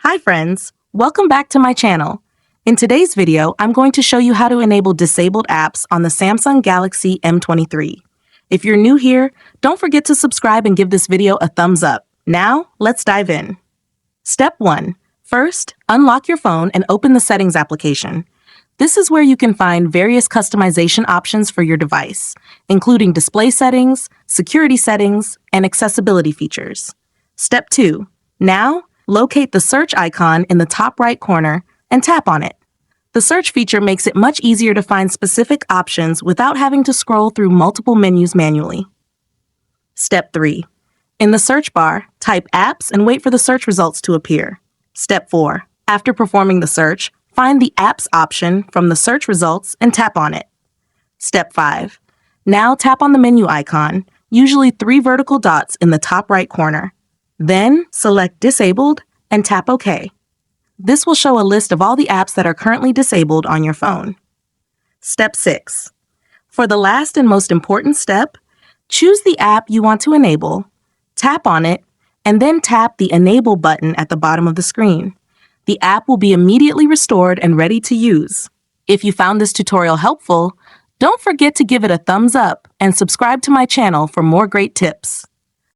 Hi friends, welcome back to my channel. In today's video, I'm going to show you how to enable disabled apps on the Samsung Galaxy M23. If you're new here, don't forget to subscribe and give this video a thumbs up. Now, let's dive in. Step 1. First, unlock your phone and open the Settings application. This is where you can find various customization options for your device, including display settings, security settings, and accessibility features. Step 2. Now, locate the search icon in the top right corner and tap on it. The search feature makes it much easier to find specific options without having to scroll through multiple menus manually. Step 3. In the search bar, type apps and wait for the search results to appear. Step 4. After performing the search, find the apps option from the search results and tap on it. Step 5. Now tap on the menu icon, usually 3 vertical dots in the top right corner. Then select Disabled and tap OK. This will show a list of all the apps that are currently disabled on your phone. Step 6. For the last and most important step, choose the app you want to enable, tap on it, and then tap the Enable button at the bottom of the screen. The app will be immediately restored and ready to use. If you found this tutorial helpful, don't forget to give it a thumbs up and subscribe to my channel for more great tips.